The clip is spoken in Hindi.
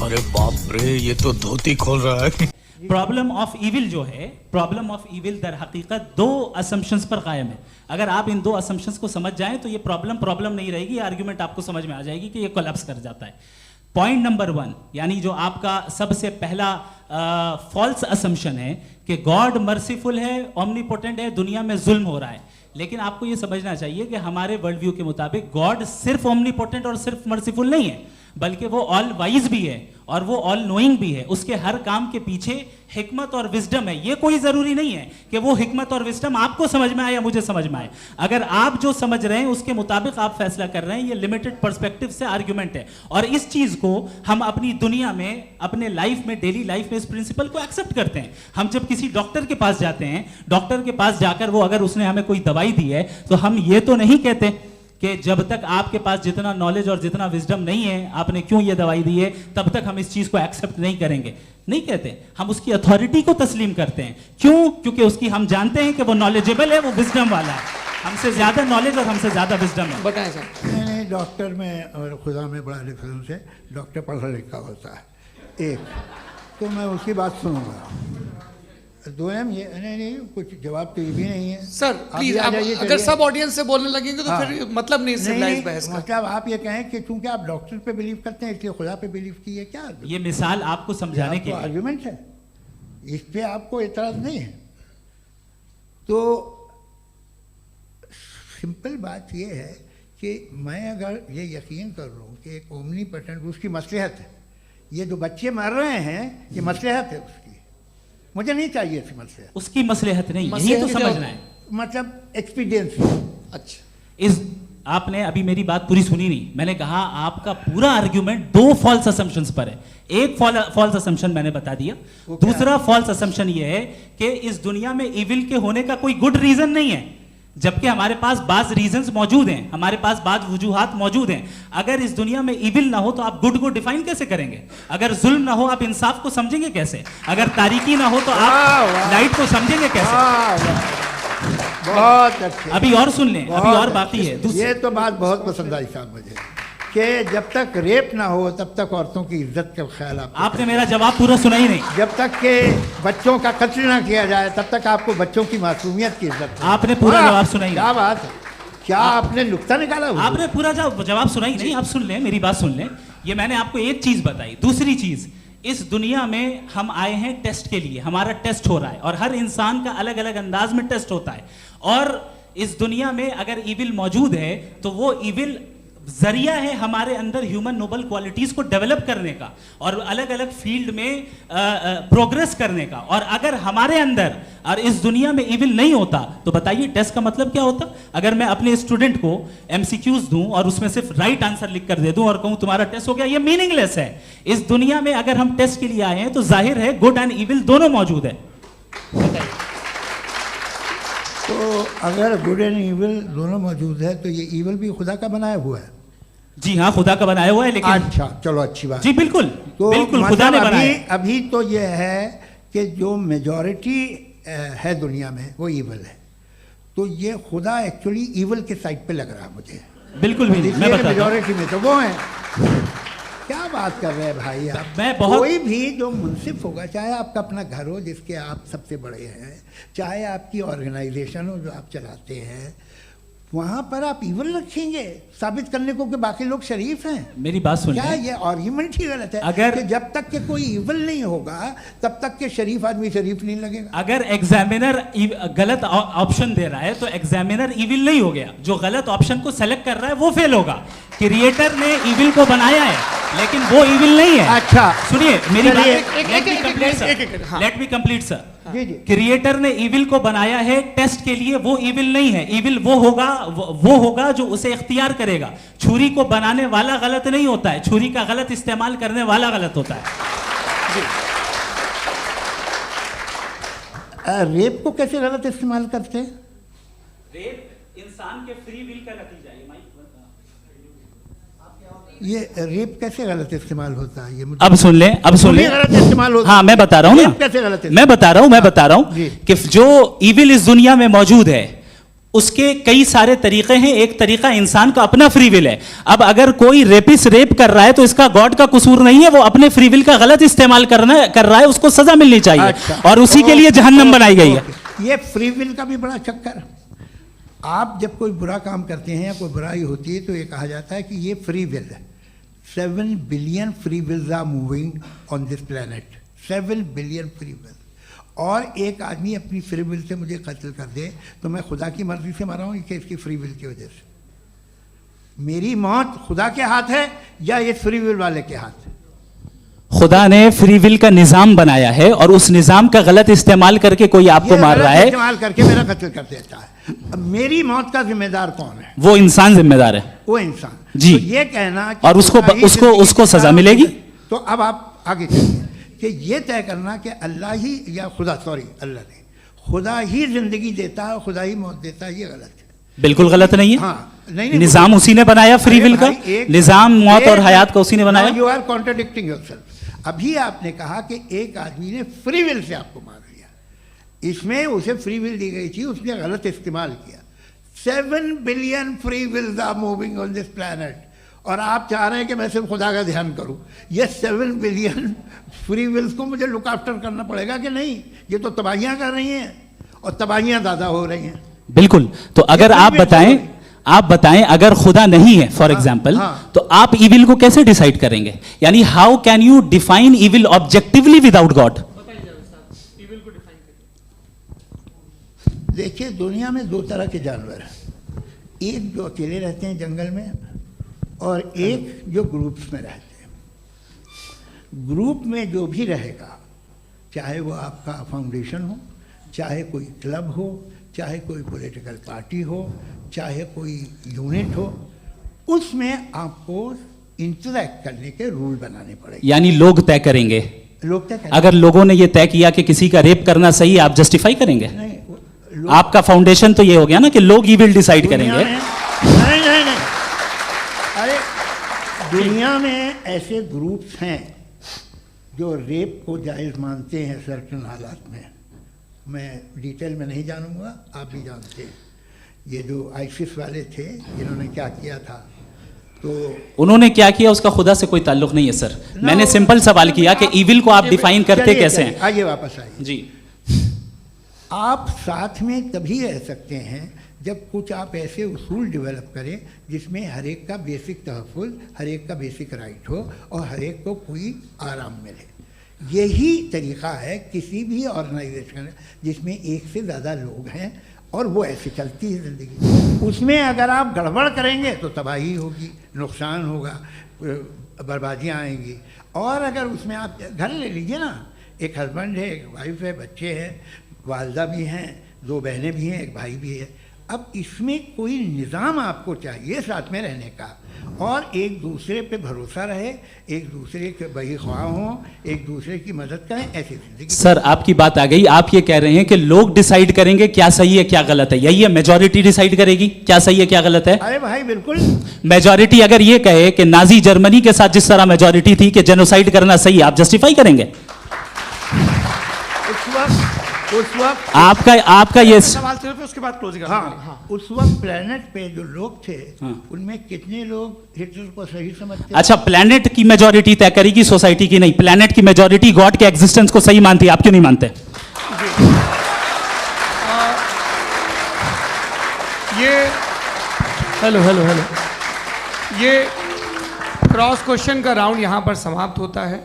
अरे बाप रे, ये तो धोती खोल रहा है। प्रॉब्लम ऑफ इविल जो है, प्रॉब्लम ऑफ इविल दर हकीकत दो असम्पशंस पर कायम है। अगर आप इन दो असम्पशंस को समझ जाएं तो ये प्रॉब्लम नहीं रहेगी, आर्ग्यूमेंट आपको समझ में आ जाएगी कि ये कोलैप्स कर जाता है। पॉइंट नंबर 1, यानी जो आपका सबसे पहला फॉल्स असम्पशन है कि गॉड मर्सीफुल है, ओमनीपोटेंट है, दुनिया में जुल्म हो रहा है। लेकिन आपको ये समझना चाहिए कि हमारे वर्ल्ड व्यू के मुताबिक गॉड सिर्फ ओमनीपोटेंट और सिर्फ मर्सीफुल नहीं है, बल्कि वो ऑल वाइज भी है और वो ऑल नोइंग भी है। उसके हर काम के पीछे हिकमत और विजडम है। ये कोई जरूरी नहीं है कि वो हिकमत और विजडम आपको समझ में आए या मुझे समझ में आए। अगर आप जो समझ रहे हैं उसके मुताबिक आप फैसला कर रहे हैं, ये लिमिटेड पर्सपेक्टिव से आर्ग्यूमेंट है। और इस चीज को हम अपनी दुनिया में, अपने लाइफ में, डेली लाइफ में इस प्रिंसिपल को एक्सेप्ट करते हैं। हम जब किसी डॉक्टर के पास जाते हैं, डॉक्टर के पास जाकर वो अगर उसने हमें कोई दवाई दी है तो हम ये तो नहीं कहते कि जब तक आपके पास जितना नॉलेज और जितना विजडम नहीं है, आपने क्यों ये दवाई दी है, तब तक हम इस चीज को एक्सेप्ट नहीं करेंगे। नहीं कहते, हम उसकी अथॉरिटी को तस्लीम करते हैं। क्यों? क्योंकि उसकी हम जानते हैं कि वो नॉलेजेबल है, वो विजडम वाला है, हमसे ज्यादा नॉलेज और हमसे ज्यादा विजडम है। बताएं सर। नहीं, डॉक्टर में और खुदा में बड़ा डिफरेंस है। डॉक्टर पढ़ा लिखा होता है, एक तो मैं उसकी बात सुनूंगा। दोयम ये नहीं, कुछ जवाब तो ये भी नहीं है सर। प्लीज आप अगर सब ऑडियंस से बोलने लगेंगे तो फिर मतलब नहीं सिविलाइज्ड बहस का। मतलब आप ये कहें कि चूंकि आप डॉक्टर पे बिलीव करते हैं इसलिए खुदा पे बिलीव किए, क्या ये मिसाल आपको समझाने के लिए आर्गुमेंट है, इस पे आपको एतराज नहीं है। तो सिंपल बात ये है कि मैं अगर ये यकीन कर लूँ कि एक ओमनीपोटेंट, उसकी मसलहत है, ये जो बच्चे मर रहे हैं ये मसलहत है उसकी, मुझे नहीं चाहिए थी मसलहत। उसकी मसलहत नहीं, यही तो समझना है, मतलब एक्सपीरियंस। अच्छा, इस आपने अभी मेरी बात पूरी सुनी नहीं। मैंने कहा आपका पूरा आर्ग्यूमेंट दो फॉल्स असम्पशंस पर है। एक फॉल्स असम्पशन मैंने बता दिया, दूसरा फॉल्स असम्पशन ये है कि इस दुनिया में इविल के होने का कोई गुड रीजन नहीं है, जबकि हमारे पास बाज रीजंस मौजूद हैं, हमारे पास बाज वजूहात मौजूद हैं। अगर इस दुनिया में इविल ना हो तो आप गुड को डिफाइन कैसे करेंगे? अगर जुल्म ना हो आप इंसाफ को समझेंगे कैसे? अगर तारीकी ना हो तो आप लाइट को समझेंगे कैसे? बहुत अच्छे। अभी और सुन लें, अभी और बाकी है। ये तो बात बहुत पसंद आई साहब मुझे कि जब तक रेप ना हो तब तक औरतों की इज्जत का ख्याल आपने मेरा जवाब पूरा सुना ही नहीं। जब तक के बच्चों का कत्ल ना किया जाए तब तक आपको बच्चों की मासूमियत की इज्जत। आपने पूरा जवाब सुना ही नहीं। क्या बात है, क्या आपने नुक्ता निकाला? आपने पूरा जवाब सुना ही नहीं। आप सुन लें, मेरी बात सुन लें। ये मैंने आपको एक चीज बताई। दूसरी चीज, इस दुनिया में हम आए हैं टेस्ट के लिए, हमारा टेस्ट हो रहा है और हर इंसान का अलग अलग अंदाज में टेस्ट होता है। और इस दुनिया में अगर इविल मौजूद है तो वो इविल जरिया है हमारे अंदर ह्यूमन नोबल क्वालिटीज को डेवलप करने का और अलग अलग फील्ड में प्रोग्रेस करने का। और अगर हमारे अंदर और इस दुनिया में इविल नहीं होता तो बताइए टेस्ट का मतलब क्या होता? अगर मैं अपने स्टूडेंट को एमसीक्यूज दूं और उसमें सिर्फ राइट आंसर लिख कर दे दूं और कहूं तुम्हारा टेस्ट हो गया, ये मीनिंगलेस है। इस दुनिया में अगर हम टेस्ट के लिए आए हैं तो जाहिर है गुड एंड इविल दोनों मौजूद है। तो अगर गुड एंड इविल दोनों मौजूद है तो ये इविल भी खुदा का बनाया हुआ है? जी हाँ, खुदा का बनाया हुआ है। लेकिन अच्छा, चलो अच्छी बात। जी बिल्कुल, तो बिल्कुल खुदा ने बनाया। अभी तो ये है कि जो मेजॉरिटी है दुनिया में वो इविल है, तो ये खुदा एक्चुअली इविल के साइड पे लग रहा है मुझे। बिल्कुल भी नहीं, मैं बताता हूं। मेजॉरिटी में तो वो है। क्या बात कर रहे हैं भाई आप? कोई भी जो मुंसिफ होगा, चाहे आपका अपना घर हो जिसके आप सबसे बड़े हैं, चाहे आपकी ऑर्गेनाइजेशन हो जो आप चलाते हैं, वहाँ पर आप इविल रखेंगे साबित करने को कि बाकी लोग शरीफ हैं? मेरी बात सुनिए। क्या ये आर्ग्यूमेंट ही गलत है? अगर कि जब तक के कोई इविल नहीं होगा तब तक के शरीफ आदमी शरीफ नहीं लगेगा। अगर एग्जामिनर गलत ऑप्शन दे रहा है तो एग्जामिनर इविल नहीं हो गया। जो गलत ऑप्शन को सेलेक्ट कर रहा है वो फेल होगा। क्रिएटर ने इविल को बनाया है लेकिन वो इविल नहीं है। अच्छा सुनिए मेरी बात, लेट मी कंप्लीट सर। जी जी। क्रिएटर ने इविल को बनाया है टेस्ट के लिए, वो इविल नहीं है। इविल वो होगा जो उसे इख्तियार करेगा। छुरी को बनाने वाला गलत नहीं होता है, छुरी का गलत इस्तेमाल करने वाला गलत होता है। रेप को कैसे गलत इस्तेमाल करते हैं? रेप इंसान के फ्री विल का नतीजा है। ये रेप कैसे गलत इस्तेमाल होता है? ये मुझे अब सुन लें, अब सुन लें। गलत इस्तेमाल होता है। हाँ मैं बता रहा हूँ ना, कैसे गलत? मैं बता रहा हूँ कि जो इविल इस दुनिया में मौजूद है उसके कई सारे तरीके हैं। एक तरीका इंसान का अपना फ्री विल है। अब अगर कोई रेपिस्ट रेप कर रहा है तो इसका गॉड का कसूर नहीं है, वो अपने फ्री विल का गलत इस्तेमाल कर रहा है, उसको सजा मिलनी चाहिए। अच्छा, और उसी के लिए जहन्नम बनाई गई है। ये फ्री विल का भी बड़ा चक्कर। आप जब कोई बुरा काम करते हैं या कोई बुराई होती है तो ये कहा जाता है कि ये फ्री विल है। 7 billion free wills are moving on this planet. 7 billion free will. और एक आदमी अपनी फ्री विल से मुझे कत्ल कर दे तो मैं खुदा की मर्जी से मरा हूँ कि इसकी फ्री विल की वजह से? मेरी मौत खुदा के हाथ है या ये फ्री विल वाले के हाथ? खुदा ने फ्री विल का निजाम बनाया है और उस निजाम का गलत इस्तेमाल करके कोई आपको मार रहा है, इस्तेमाल करके मेरा कत्ल कर देता है। अब मेरी मौत का जिम्मेदार कौन है? वो इंसान जिम्मेदार है। वो इंसान जी। तो ये कहना कि और उसको सजा मिलेगी। तो अब आप आगे चलिए कि ये तय करना कि अल्लाह ही या अल्लाह ने खुदा ही जिंदगी देता है, खुदा ही मौत देता है, ये गलत है। बिल्कुल गलत नहीं है। हाँ, नहीं, निजाम उसी ने बनाया फ्री विल का। निजाम मौत और हयात का उसी ने बनाया। You are contradicting yourself. अभी आपने कहा कि एक आदमी ने फ्री विल से आपको मार दिया, इसमें उसे फ्री विल दी गई थी, उसने गलत इस्तेमाल किया। 7 billion free wills are moving on this planet और आप चाह रहे हैं कि मैं सिर्फ खुदा का ध्यान करूं। ये 7 बिलियन फ्री विल्स को मुझे लुक आफ्टर करना पड़ेगा कि नहीं? ये तो तबाहियां कर रही हैं और तबाहियां ज़्यादा हो रही हैं। बिल्कुल। तो अगर आप बताएं अगर खुदा नहीं है फॉर एग्जाम्पल, तो आप इविल को कैसे डिसाइड करेंगे? यानी how can you define evil objectively without God? देखिए, दुनिया में 2 तरह के जानवर हैं। एक जो अकेले रहते हैं जंगल में और एक जो ग्रुप्स में रहते हैं। ग्रुप में जो भी रहेगा, चाहे वो आपका फाउंडेशन हो, चाहे कोई क्लब हो, चाहे कोई पॉलिटिकल पार्टी हो, चाहे कोई यूनिट हो, उसमें आपको इंटरैक्ट करने के रूल बनाने पड़ेंगे। यानी लोग तय करेंगे। लोग तय करेंगे। अगर लोगों ने ये तय किया कि किसी का रेप करना सही है, आप जस्टिफाई करेंगे? नहीं, आपका फाउंडेशन तो ये हो गया ना कि लोग ही विल डिसाइड करेंगे। नहीं। अरे दुनिया में ऐसे ग्रुप्स हैं जो रेप को जायज़ मानते हैं सर्टेन हालात में। मैं डिटेल में नहीं जानूंगा, आप भी जानते हैं। ये जो आईसिस वाले थे, इन्होंने क्या किया था, तो उन्होंने क्या किया उसका खुदा से कोई ताल्लुक नहीं है सर। मैंने सिंपल सवाल किया कि इविल को आप डिफाइन करते कैसे हैं? आइए वापस आइए जी। आप साथ में तभी रह सकते हैं जब कुछ आप ऐसे उसूल डेवलप करें जिसमें हर एक का बेसिक तहफ़्फ़ुज़, हर एक का बेसिक राइट हो और हर एक को कोई आराम मिले। यही तरीक़ा है किसी भी ऑर्गेनाइजेशन जिसमें एक से ज़्यादा लोग हैं और वो ऐसे चलती है ज़िंदगी। उसमें अगर आप गड़बड़ करेंगे तो तबाही होगी, नुकसान होगा, बर्बादियाँ आएंगी। और अगर उसमें आप घर ले लीजिए ना, एक हस्बैंड है, एक वाइफ है, बच्चे हैं, वालदा भी हैं, 2 बहनें भी हैं, एक भाई भी है। अब इसमें कोई निज़ाम आपको चाहिए साथ में रहने का और एक दूसरे पे भरोसा रहे, एक दूसरे के बहीख्वाह हों, एक दूसरे की मदद करें, ऐसी जिंदगी। सर आपकी बात आ गई। आप ये कह रहे हैं कि लोग डिसाइड करेंगे क्या सही है क्या गलत है, यही है? मेजॉरिटी डिसाइड करेगी क्या सही है क्या गलत है? अरे भाई बिल्कुल। मेजॉरिटी अगर ये कहे कि नाजी जर्मनी के साथ जिस तरह मेजॉरिटी थी कि जेनोसाइड करना सही, आप जस्टिफाई करेंगे? उस वक्त आपका ये सवाल सिर्फ उसके बाद क्लोज कर। हाँ, उस वक्त प्लेनेट पे जो लोग थे, उनमें कितने लोग हिटलर को सही समझते? अच्छा, प्लेनेट की मेजॉरिटी तय करेगी, सोसाइटी की नहीं। प्लेनेट की मेजॉरिटी गॉड के एग्जिस्टेंस को सही मानती है, आप क्यों नहीं मानते? ये हेलो ये क्रॉस क्वेश्चन का राउंड यहाँ पर समाप्त होता है।